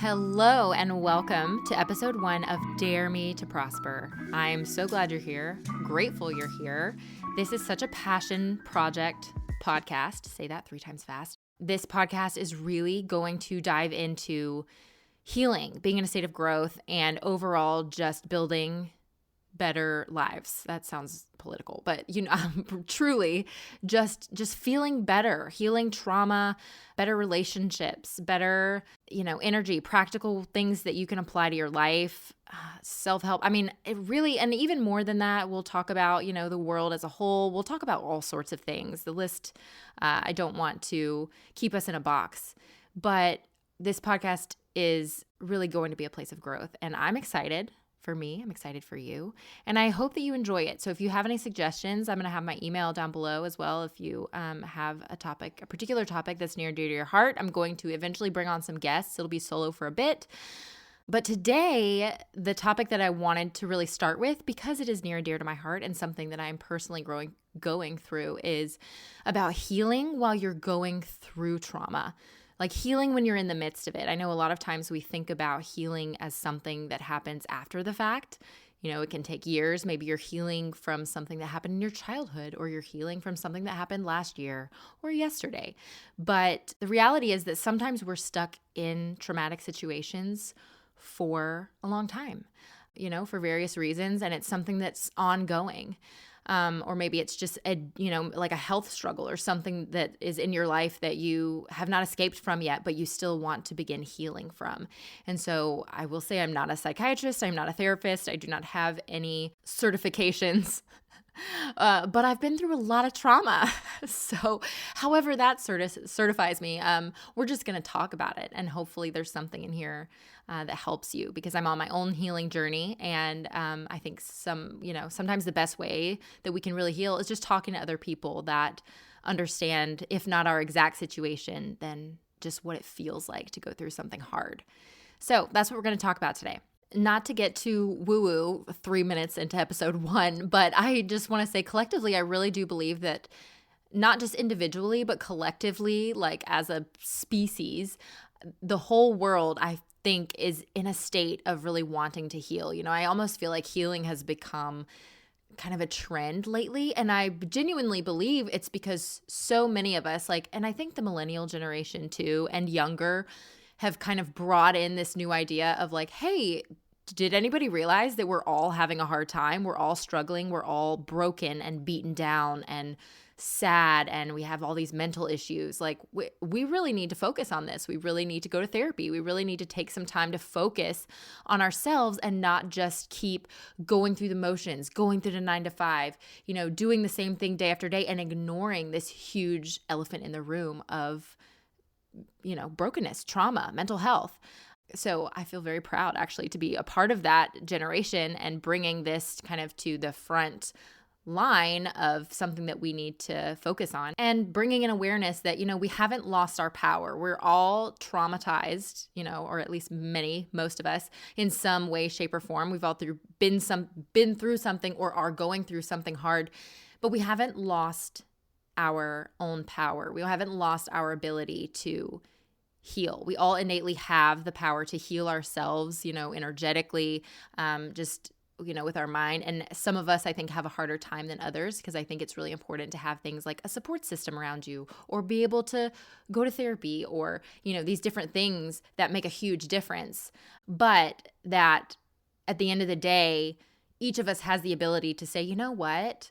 Hello and welcome to episode 1 of Dare Me to Prosper. I'm so glad you're here, grateful you're here. This is such a passion project podcast. Say that 3 times fast. This podcast is really going to dive into healing, being in a state of growth, and overall just building better lives. That sounds political, but truly just feeling better, healing trauma, better relationships, better, energy, practical things that you can apply to your life, self-help. I mean, it really, and even more than that, we'll talk about, the world as a whole. We'll talk about all sorts of things. The list, I don't want to keep us in a box, but this podcast is really going to be a place of growth, and I'm excited. For me, I'm excited for you, and I hope that you enjoy it. So if you have any suggestions, I'm going to have my email down below as well. If you have a particular topic that's near and dear to your heart, I'm going to eventually bring on some guests. It'll be solo for a bit. But today, the topic that I wanted to really start with, because it is near and dear to my heart and something that I'm personally going through, is about healing while you're going through trauma. Like healing when you're in the midst of it. I know a lot of times we think about healing as something that happens after the fact. It can take years. Maybe you're healing from something that happened in your childhood, or you're healing from something that happened last year or yesterday. But the reality is that sometimes we're stuck in traumatic situations for a long time, for various reasons, and it's something that's ongoing. Or maybe it's just like a health struggle or something that is in your life that you have not escaped from yet, but you still want to begin healing from. And so I will say I'm not a psychiatrist. I'm not a therapist. I do not have any certifications. But I've been through a lot of trauma. So however that certifies me, we're just going to talk about it. And hopefully there's something in here that helps you, because I'm on my own healing journey. And I think sometimes the best way that we can really heal is just talking to other people that understand, if not our exact situation, then just what it feels like to go through something hard. So that's what we're going to talk about today. Not to get too woo-woo 3 minutes into episode 1, but I just want to say collectively, I really do believe that not just individually, but collectively, like as a species, the whole world, I think, is in a state of really wanting to heal. I almost feel like healing has become kind of a trend lately. And I genuinely believe it's because so many of us, and I think the millennial generation too, and younger, have kind of brought in this new idea of hey, did anybody realize that we're all having a hard time? We're all struggling. We're all broken and beaten down and sad, and we have all these mental issues. We really need to focus on this. We really need to go to therapy. We really need to take some time to focus on ourselves and not just keep going through the motions, going through the 9 to 5, doing the same thing day after day and ignoring this huge elephant in the room of brokenness, trauma, mental health. So I feel very proud actually to be a part of that generation and bringing this kind of to the front line of something that we need to focus on, and bringing an awareness that, we haven't lost our power. We're all traumatized, or at least most of us in some way, shape, or form. We've all been through something or are going through something hard, but we haven't lost our own power. We haven't lost our ability to heal. We all innately have the power to heal ourselves, energetically, with our mind. And some of us, I think, have a harder time than others, because I think it's really important to have things like a support system around you, or be able to go to therapy, or, these different things that make a huge difference. But that at the end of the day, each of us has the ability to say, you know what?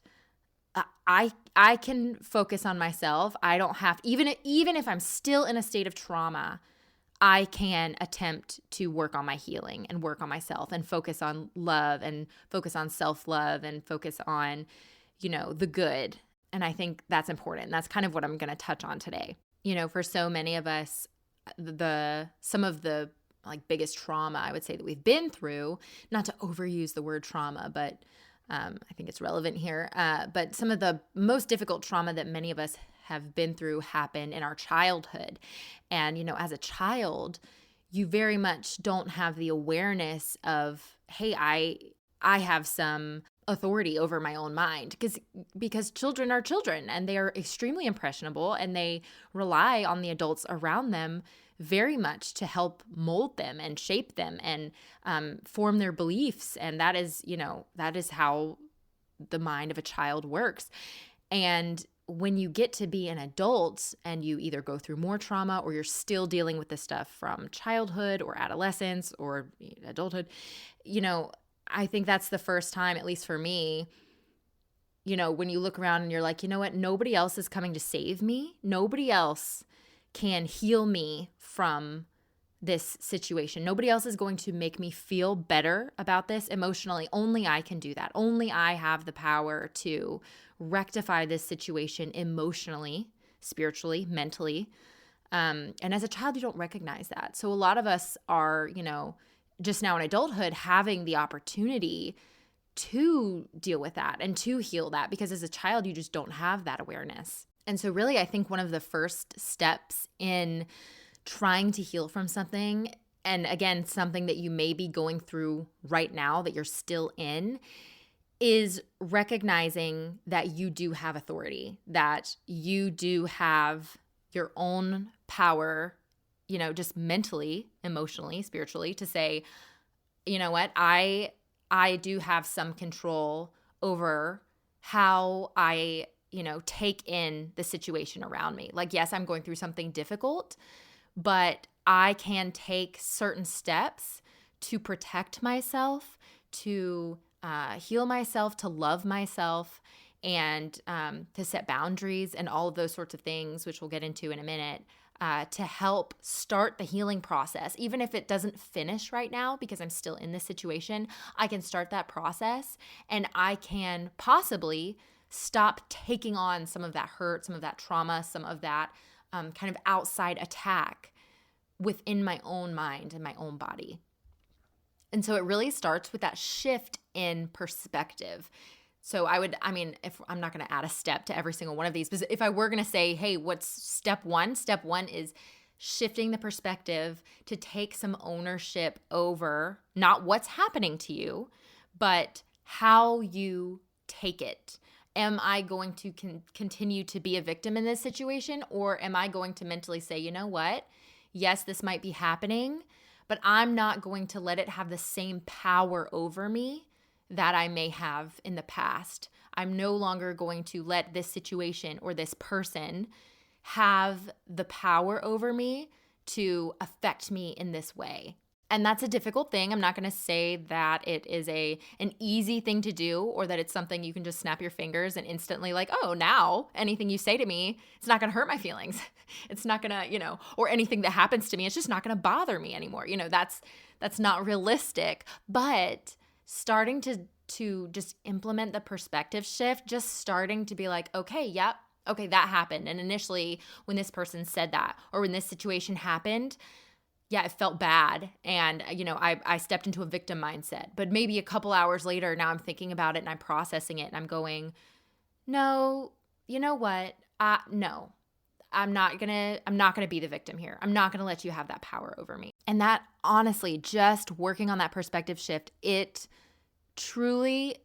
I can focus on myself. I don't have, even if I'm still in a state of trauma, I can attempt to work on my healing and work on myself and focus on love and focus on self-love and focus on, the good. And I think that's important. That's kind of what I'm going to touch on today. For so many of us, some of the biggest trauma I would say that we've been through, not to overuse the word trauma, but I think it's relevant here. But some of the most difficult trauma that many of us have been through happened in our childhood. And, as a child, you very much don't have the awareness of, hey, I have some authority over my own mind, because children are children and they are extremely impressionable and they rely on the adults around them very much to help mold them and shape them and form their beliefs. And that is how the mind of a child works. And when you get to be an adult and you either go through more trauma or you're still dealing with this stuff from childhood or adolescence or adulthood, I think that's the first time, at least for me, when you look around and you're like, you know what, nobody else is coming to save me. Nobody else can heal me from this situation. Nobody else is going to make me feel better about this emotionally. Only I can do that. Only I have the power to rectify this situation emotionally, spiritually, mentally. And as a child, you don't recognize that. So a lot of us are, just now in adulthood, having the opportunity to deal with that and to heal that, because as a child, you just don't have that awareness. And so really, I think one of the first steps in trying to heal from something, and again, something that you may be going through right now that you're still in, is recognizing that you do have authority, that you do have your own power, just mentally, emotionally, spiritually, to say, you know what, I do have some control over how I, take in the situation around me. Like, yes, I'm going through something difficult, but I can take certain steps to protect myself, to heal myself, to love myself, and to set boundaries and all of those sorts of things, which we'll get into in a minute, to help start the healing process. Even if it doesn't finish right now because I'm still in this situation, I can start that process and I can possibly stop taking on some of that hurt, some of that trauma, some of that kind of outside attack within my own mind and my own body. And so it really starts with that shift in perspective. So if I'm not going to add a step to every single one of these, but if I were going to say, hey, what's step one? Step one is shifting the perspective to take some ownership over not what's happening to you, but how you take it. Am I going to continue to be a victim in this situation, or am I going to mentally say, you know what? Yes, this might be happening, but I'm not going to let it have the same power over me that I may have in the past. I'm no longer going to let this situation or this person have the power over me to affect me in this way. And that's a difficult thing. I'm not going to say that it is an easy thing to do, or that it's something you can just snap your fingers and instantly like, oh, now anything you say to me, it's not going to hurt my feelings. It's not going to, or anything that happens to me, it's just not going to bother me anymore. That's not realistic. But starting to just implement the perspective shift, just starting to be like, okay, yep, okay, that happened. And initially when this person said that, or when this situation happened, yeah, it felt bad. And, I stepped into a victim mindset. But maybe a couple hours later, now I'm thinking about it and I'm processing it and I'm going, no, you know what? No, I'm not gonna be the victim here. I'm not gonna let you have that power over me. And that, honestly, just working on that perspective shift, it truly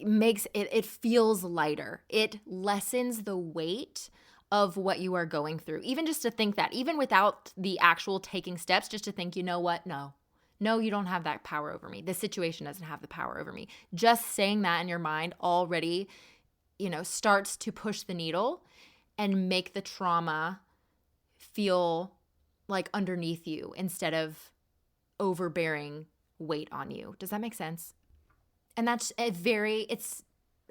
makes it feels lighter. It lessens the weight of what you are going through. Even just to think that, even without the actual taking steps, just to think, you know what? No, you don't have that power over me. This situation doesn't have the power over me. Just saying that in your mind already, starts to push the needle and make the trauma feel like underneath you instead of overbearing weight on you. Does that make sense? And that's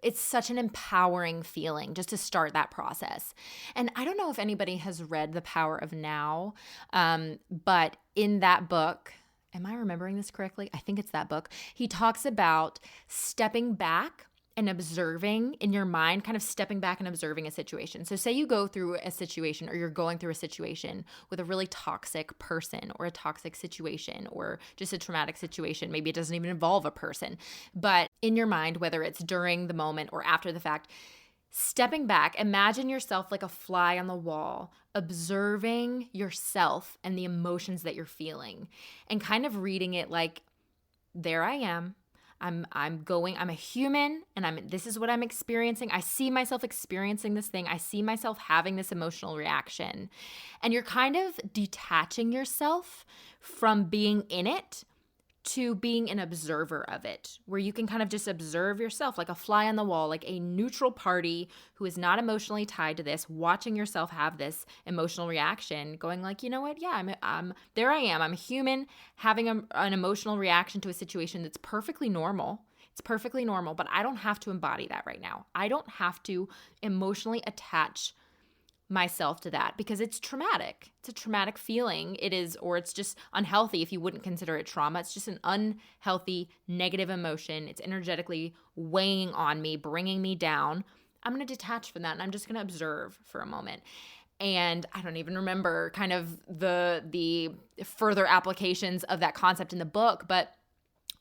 it's such an empowering feeling just to start that process. And I don't know if anybody has read The Power of Now, but in that book, am I remembering this correctly? I think it's that book. He talks about stepping back and observing in your mind, kind of stepping back and observing a situation. So say you go through a situation, or you're going through a situation with a really toxic person or a toxic situation or just a traumatic situation. Maybe it doesn't even involve a person, but in your mind, whether it's during the moment or after the fact, stepping back, imagine yourself like a fly on the wall, observing yourself and the emotions that you're feeling and kind of reading it like, there I am. I'm a human, and this is what I'm experiencing. I see myself experiencing this thing. I see myself having this emotional reaction. And you're kind of detaching yourself from being in it to being an observer of it, where you can kind of just observe yourself like a fly on the wall, like a neutral party who is not emotionally tied to this, watching yourself have this emotional reaction, going like, you know what? Yeah, I'm there. I am. I'm a human having an emotional reaction to a situation that's perfectly normal. It's perfectly normal, but I don't have to embody that right now. I don't have to emotionally attach myself to that because it's traumatic. It's a traumatic feeling. It is, or it's just unhealthy if you wouldn't consider it trauma. It's just an unhealthy, negative emotion. It's energetically weighing on me, bringing me down. I'm going to detach from that and I'm just going to observe for a moment. And I don't even remember kind of the further applications of that concept in the book, but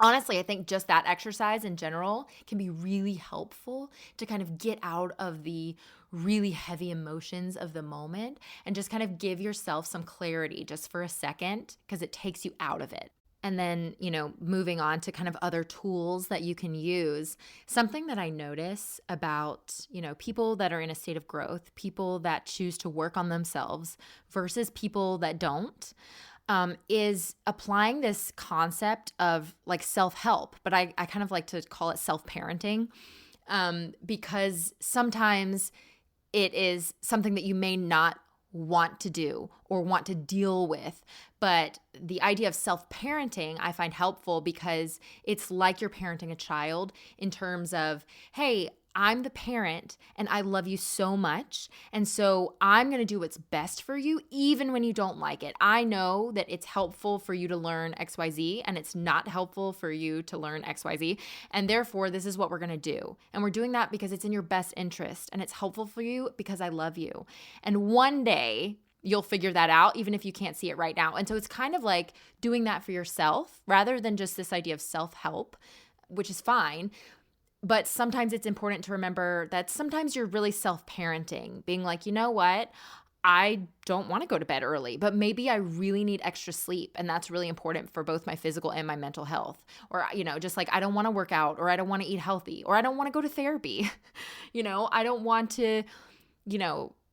honestly, I think just that exercise in general can be really helpful to kind of get out of the really heavy emotions of the moment and just kind of give yourself some clarity just for a second because it takes you out of it. And then, moving on to kind of other tools that you can use, something that I notice about, people that are in a state of growth, people that choose to work on themselves versus people that don't, is applying this concept of like self-help, but I kind of like to call it self-parenting, because sometimes it is something that you may not want to do or want to deal with. But the idea of self-parenting I find helpful because it's like you're parenting a child in terms of, hey, I'm the parent and I love you so much. And so I'm going to do what's best for you, even when you don't like it. I know that it's helpful for you to learn XYZ and it's not helpful for you to learn XYZ. And therefore, this is what we're going to do. And we're doing that because it's in your best interest and it's helpful for you because I love you. And one day you'll figure that out, even if you can't see it right now. And so it's kind of like doing that for yourself rather than just this idea of self-help, which is fine. But sometimes it's important to remember that sometimes you're really self-parenting, being like, you know what? I don't want to go to bed early, but maybe I really need extra sleep. And that's really important for both my physical and my mental health. Or, just like I don't want to work out or I don't want to eat healthy or I don't want to go to therapy. I don't want to,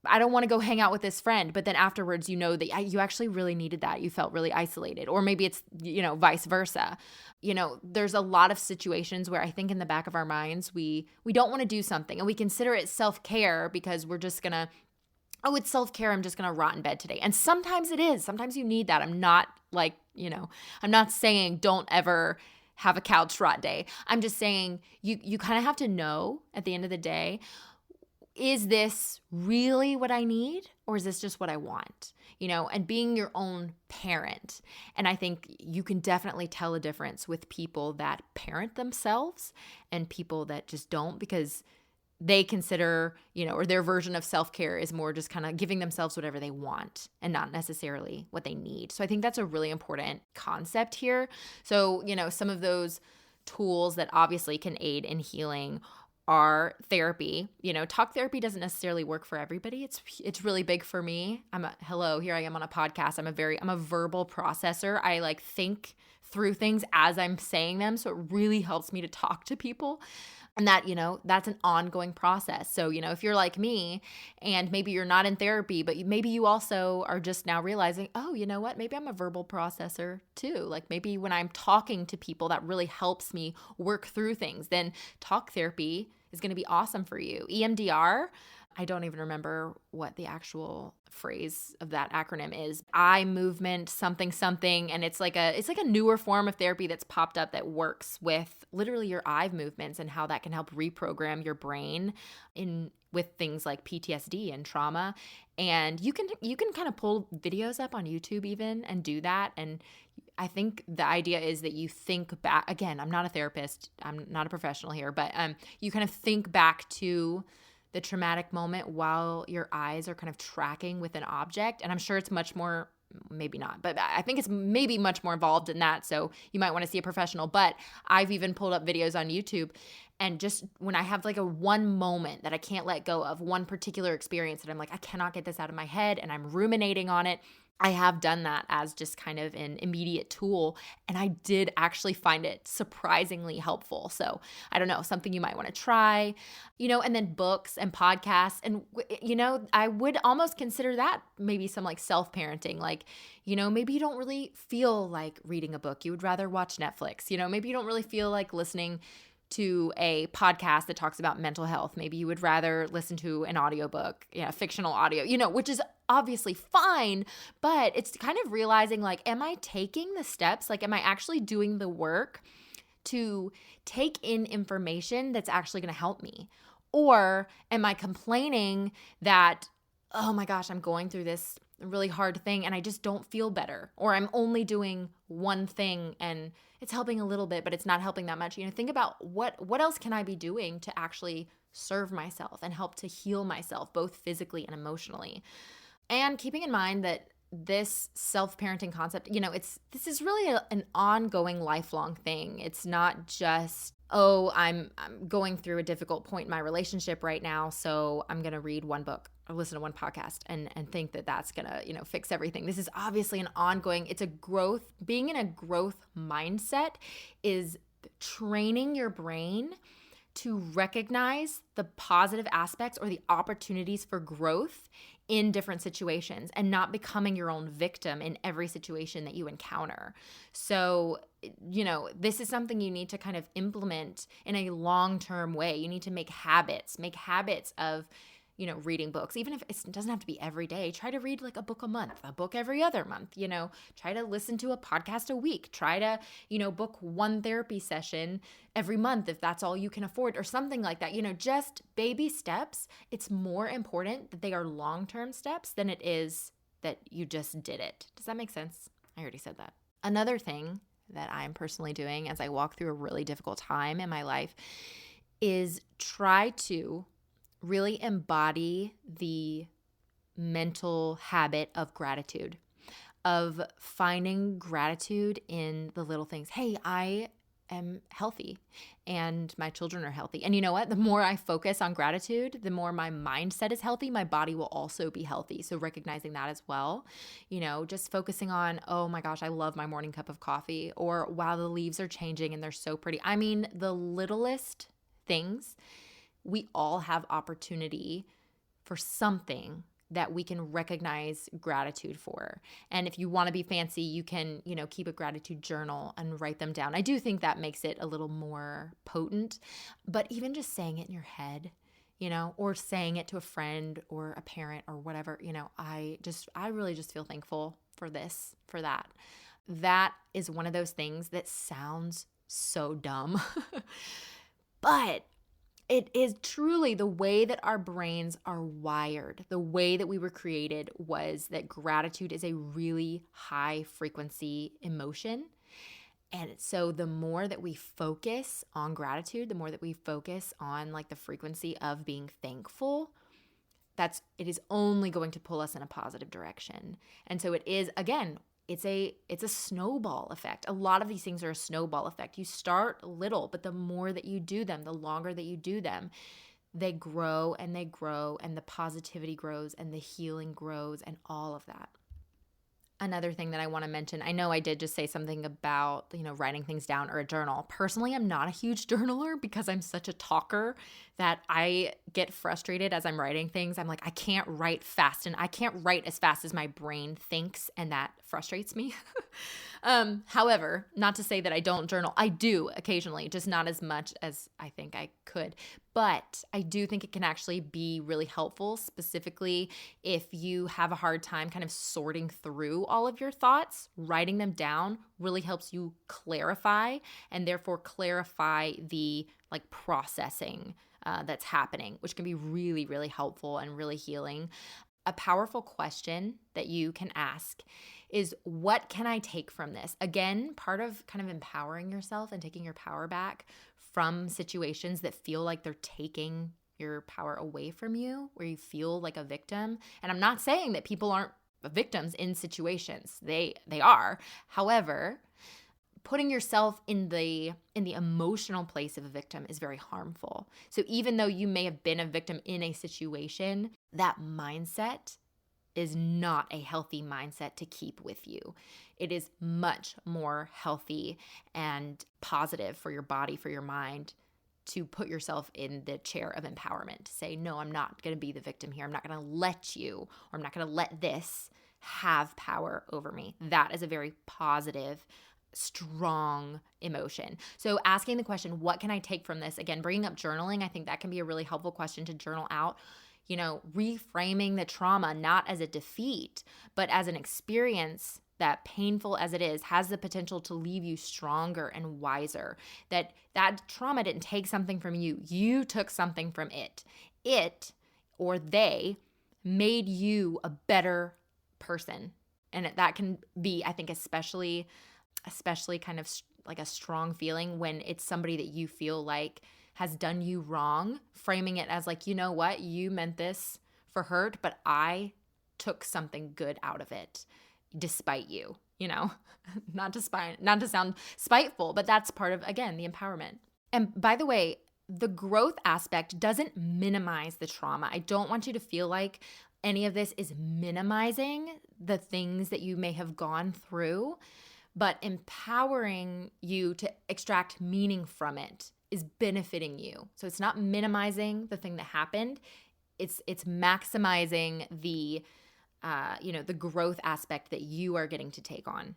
I don't want to go hang out with this friend, but then afterwards, that you actually really needed that. You felt really isolated, or maybe it's, vice versa. There's a lot of situations where I think in the back of our minds, we don't want to do something and we consider it self-care because we're just going to, it's self-care. I'm just going to rot in bed today. And sometimes it is. Sometimes you need that. I'm not like, I'm not saying don't ever have a couch rot day. I'm just saying you kind of have to know at the end of the day, is this really what I need or is this just what I want? And being your own parent. And I think you can definitely tell a difference with people that parent themselves and people that just don't because they consider, or their version of self-care is more just kind of giving themselves whatever they want and not necessarily what they need. So I think that's a really important concept here. So, some of those tools that obviously can aid in healing are therapy. Talk therapy doesn't necessarily work for everybody. It's really big for me. Here I am on a podcast. I'm a verbal processor. I like think through things as I'm saying them. So it really helps me to talk to people. And that, that's an ongoing process. So, if you're like me and maybe you're not in therapy, but maybe you also are just now realizing, oh, you know what? Maybe I'm a verbal processor too. Like maybe when I'm talking to people, that really helps me work through things. Then talk therapy is going to be awesome for you. EMDR, I don't even remember what the actual phrase of that acronym is. Eye movement, something, and it's like a newer form of therapy that's popped up that works with literally your eye movements and how that can help reprogram your brain with things like PTSD and trauma. And you can kind of pull videos up on YouTube even and do that. And I think the idea is that you think back, again, I'm not a therapist, I'm not a professional here, but you kind of think back to the traumatic moment while your eyes are kind of tracking with an object. And I'm sure it's much more, maybe not, but I think it's maybe much more involved in that. So you might want to see a professional, but I've even pulled up videos on YouTube. And just when I have like a one moment that I can't let go of, one particular experience that I'm like, I cannot get this out of my head and I'm ruminating on it, I have done that as just kind of an immediate tool, and I did actually find it surprisingly helpful. So I don't know, something you might want to try, and then books and podcasts. And, I would almost consider that maybe some like self-parenting. Like, maybe you don't really feel like reading a book. You would rather watch Netflix. Maybe you don't really feel like listening to a podcast that talks about mental health. Maybe you would rather listen to an audiobook, fictional audio, which is obviously fine, but it's kind of realizing like, am I taking the steps? Like, am I actually doing the work to take in information that's actually going to help me? Or am I complaining that, oh my gosh, I'm going through this really hard thing and I just don't feel better, or I'm only doing one thing and it's helping a little bit, but it's not helping that much. Think about what else can I be doing to actually serve myself and help to heal myself, both physically and emotionally. And keeping in mind that this self-parenting concept, this is really an ongoing, lifelong thing. It's not just, oh, I'm going through a difficult point in my relationship right now, so I'm going to read one book or listen to one podcast and think that that's going to, fix everything. This is obviously an ongoing, it's a growth, being in a growth mindset is training your brain to recognize the positive aspects or the opportunities for growth in different situations and not becoming your own victim in every situation that you encounter. So, this is something you need to kind of implement in a long-term way. You need to make habits of reading books, even if it doesn't have to be every day. Try to read like a book a month, a book every other month, try to listen to a podcast a week, try to, book one therapy session every month if that's all you can afford or something like that. Just baby steps. It's more important that they are long-term steps than it is that you just did it. Does that make sense? I already said that. Another thing that I'm personally doing as I walk through a really difficult time in my life is try to really embody the mental habit of gratitude, of finding gratitude in the little things. Hey, I am healthy and my children are healthy. And you know what? The more I focus on gratitude, the more my mindset is healthy, my body will also be healthy. So recognizing that as well, just focusing on, oh my gosh, I love my morning cup of coffee, or wow, the leaves are changing and they're so pretty. I mean, the littlest things. We all have opportunity for something that we can recognize gratitude for. And if you want to be fancy, you can, keep a gratitude journal and write them down. I do think that makes it a little more potent, but even just saying it in your head, or saying it to a friend or a parent or whatever, I really just feel thankful for this, for that. That is one of those things that sounds so dumb, but it is truly the way that our brains are wired. The way that we were created was that gratitude is a really high frequency emotion. And so the more that we focus on gratitude, the more that we focus on like the frequency of being thankful, it is only going to pull us in a positive direction. And so it is, again, it's a snowball effect. A lot of these things are a snowball effect. You start little, but the more that you do them, the longer that you do them, they grow and they grow, and the positivity grows and the healing grows and all of that. Another thing that I want to mention, I know I did just say something about, writing things down or a journal. Personally, I'm not a huge journaler because I'm such a talker that I get frustrated as I'm writing things. I'm like, I can't write fast, and I can't write as fast as my brain thinks, and that frustrates me. However, not to say that I don't journal. I do occasionally, just not as much as I think I could. But I do think it can actually be really helpful, specifically if you have a hard time kind of sorting through all of your thoughts. Writing them down really helps you clarify, and therefore clarify the processing that's happening, which can be really, really helpful and really healing. A powerful question that you can ask is, what can I take from this? Again, part of kind of empowering yourself and taking your power back from situations that feel like they're taking your power away from you, where you feel like a victim. And I'm not saying that people aren't victims in situations. They are. However, putting yourself in the emotional place of a victim is very harmful. So even though you may have been a victim in a situation, that mindset is not a healthy mindset to keep with you. It is much more healthy and positive for your body, for your mind, to put yourself in the chair of empowerment, to say, no, I'm not going to be the victim here. I'm not going to let you, or I'm not going to let this have power over me. That is a very positive, strong emotion. So asking the question, what can I take from this? Again, bringing up journaling, I think that can be a really helpful question to journal out. Reframing the trauma not as a defeat, but as an experience that, painful as it is, has the potential to leave you stronger and wiser. That trauma didn't take something from you. You took something from it. It, or they, made you a better person. And that can be, I think, especially kind of like a strong feeling when it's somebody that you feel like has done you wrong, framing it as like, you know what, you meant this for hurt, but I took something good out of it despite you, not to sound spiteful, but that's part of, again, the empowerment. And by the way, the growth aspect doesn't minimize the trauma. I don't want you to feel like any of this is minimizing the things that you may have gone through, but empowering you to extract meaning from it is benefiting you. So it's not minimizing the thing that happened. It's maximizing the the growth aspect that you are getting to take on.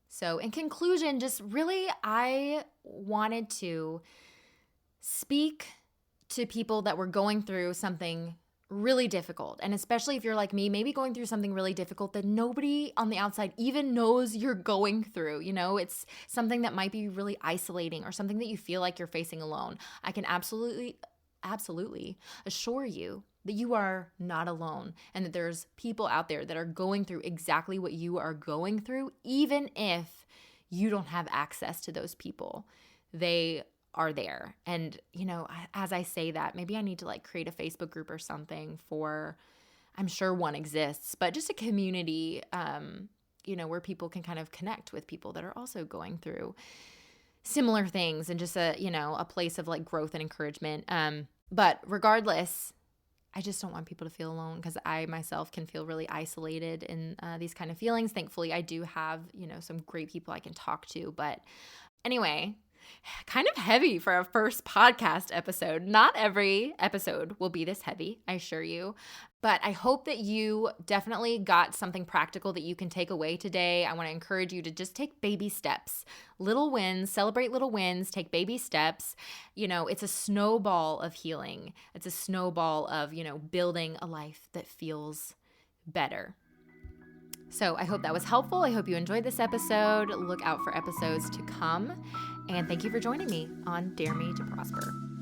So in conclusion, just really, I wanted to speak to people that were going through something really difficult. And especially if you're like me, maybe going through something really difficult that nobody on the outside even knows you're going through. It's something that might be really isolating or something that you feel like you're facing alone. I can absolutely assure you that you are not alone, and that there's people out there that are going through exactly what you are going through, even if you don't have access to those people. They are there. And, as I say that, maybe I need to create a Facebook group or something for, I'm sure one exists, but just a community, where people can kind of connect with people that are also going through similar things, and just a place of growth and encouragement. But regardless, I just don't want people to feel alone, because I myself can feel really isolated in these kind of feelings. Thankfully, I do have, some great people I can talk to. But anyway, kind of heavy for our first podcast episode. Not every episode will be this heavy, I assure you. But I hope that you definitely got something practical that you can take away today. I want to encourage you to just take baby steps, little wins, celebrate little wins, take baby steps. It's a snowball of healing. It's a snowball of, building a life that feels better. So I hope that was helpful. I hope you enjoyed this episode. Look out for episodes to come. And thank you for joining me on Dare Me to Prosper.